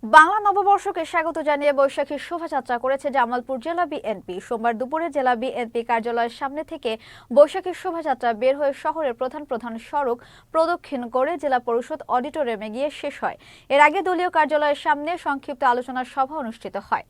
বাংলা নববর্ষকে স্বাগত জানিয়ে বৈশাখী শোভাযাত্রা করেছে জামালপুর জেলা বিএনপি। সোমবার দুপুরে জেলা বিএনপি কার্যালয়ের সামনে থেকে বৈশাখী শোভাযাত্রা বের হয়ে শহরের প্রধান প্রধান সড়ক প্রদক্ষিণ করে জেলা পরিষদ অডিটোরিয়ামে গিয়ে শেষ হয়। এর আগে দলীয় কার্যালয়ের সামনে সংক্ষিপ্ত আলোচনা সভা অনুষ্ঠিত হয়।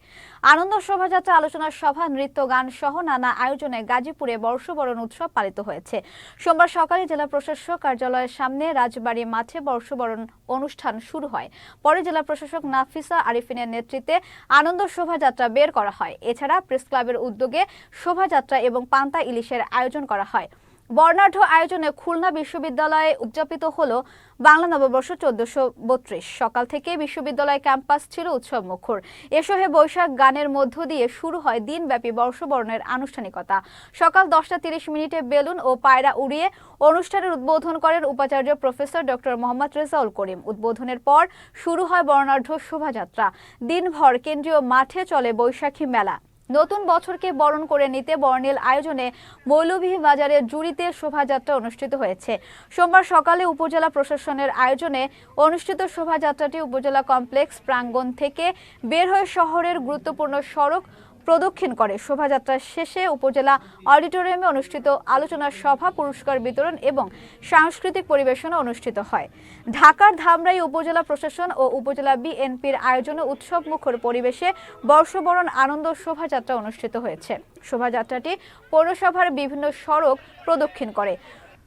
আনন্দ শোভাযাত্রা, আলোচনা সভা, নৃত্য, গান সহ নানা আয়োজনে গাজীপুরে বর্ষবরণ উৎসব পালিত হয়েছে। সোমবার সকালে জেলা প্রশাসক কার্যালয়ের সামনে রাজবাড়ী মাঠে বর্ষবরণ অনুষ্ঠান শুরু হয়। পরে জেলা প্রশাসক নাফিসা আরিফিনের নেতৃত্বে আনন্দ শোভাযাত্রা বের করা হয়। এছাড়া প্রেস ক্লাবের উদ্যোগে শোভাযাত্রা এবং পান্তা ইলিশের আয়োজন করা হয়। বর্ণাঢ্য আয়োজনে খুলনা বিশ্ববিদ্যালয়ে উদযাপিত হলো বাংলা নববর্ষ 1432। সকাল থেকে বিশ্ববিদ্যালয় ক্যাম্পাস ছিল উৎসব মুখর। এসহে বৈশাখ গানের মধ্য দিয়ে শুরু হয় দিনব্যাপী বর্ষবরণের আনুষ্ঠানিকতা। সকাল 10:30 বেলুন ও পায়রা উড়িয়ে অনুষ্ঠানের উদ্বোধন করেন উপাচার্য প্রফেসর ডক্টর মোহাম্মদ রেজাউল করিম। উদ্বোধনের পর শুরু হয় বর্ণাঢ্য শোভাযাত্রা। দিনভর কেন্দ্রীয় মাঠে চলে বৈশাখী মেলা। নতুন বছরকে বরণ করে নিতে বর্ণিল আয়োজনে মৌলভীবাজারের জুড়িতে শোভাযাত্রা অনুষ্ঠিত হয়েছে। সোমবার সকালে উপজেলা প্রশাসনের আয়োজনে অনুষ্ঠিত শোভাযাত্রাটি উপজেলা কমপ্লেক্স প্রাঙ্গণ থেকে বের হয়ে শহরের গুরুত্বপূর্ণ সড়ক প্রদক্ষিণ করে। শোভাযাত্রা শেষে উপজেলা অডিটোরিয়ামে অনুষ্ঠিত আলোচনা সভা, পুরস্কার বিতরণ এবং সাংস্কৃতিক পরিবেশনা অনুষ্ঠিত হয়। ঢাকার ধামরাই উপজেলা প্রশাসন ও উপজেলা বিএনপির আয়োজনে উৎসব মুখর পরিবেশে বর্ষবরণ আনন্দ শোভাযাত্রা অনুষ্ঠিত হয়েছে। শোভাযাত্রাটি পৌরসভার বিভিন্ন সড়ক প্রদক্ষিণ করে।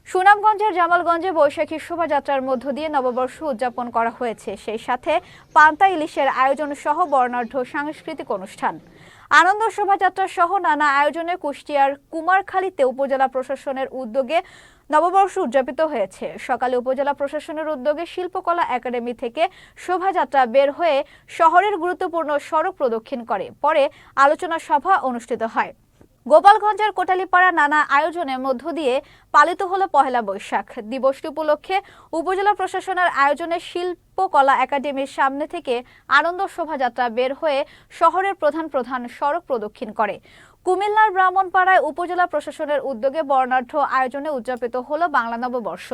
সুনামগঞ্জের জামালগঞ্জে বৈশাখী শোভাযাত্রার মধ্য দিয়ে নববর্ষ উদযাপন করা হয়েছে। সেই সাথে পান্তা ইলিশের আয়োজন সহ বর্ণাঢ্য সাংস্কৃতিক অনুষ্ঠান। আনন্দ শোভাযাত্রা সহ নানা আয়োজনে কুষ্টিয়ার কুমারখালীতে উপজেলা প্রশাসনের উদ্যোগে নববর্ষ উদযাপিত হয়েছে। সকালে উপজেলা প্রশাসনের উদ্যোগে শিল্পকলা একাডেমি থেকে শোভাযাত্রা বের হয়ে শহরের গুরুত্বপূর্ণ সড়ক প্রদক্ষিণ করে। পরে আলোচনা সভা অনুষ্ঠিত হয়। গোপালগঞ্জের কোটালীপাড়া নানা আয়োজনের মধ্য দিয়ে পালিত হলো পহেলা বৈশাখ দিবসটি উপলক্ষে উপজেলা প্রশাসনের আয়োজনে শিল্পকলা একাডেমির সামনে থেকে আনন্দ শোভাযাত্রা বের হয়ে শহরের প্রধান প্রধান সড়ক প্রদক্ষিণ করে। কুমিল্লার ব্রাহ্মণপাড়ায় উপজেলা প্রশাসনের উদ্যোগে বর্ণাঢ্য আয়োজনে উদযাপিত হলো বাংলা নববর্ষ।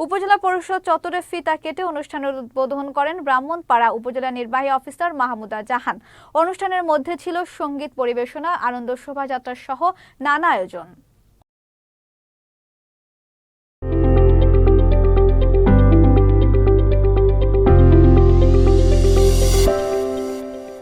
উপজেলা পরিষদ চত্বরে ফিতা কেটে অনুষ্ঠানের উদ্বোধন করেন ব্রাহ্মণপাড়া উপজেলা নির্বাহী অফিসার মাহমুদা জাহান। অনুষ্ঠানের মধ্যে ছিল সঙ্গীত পরিবেশনা, আনন্দ শোভাযাত্রা সহ নানা আয়োজন।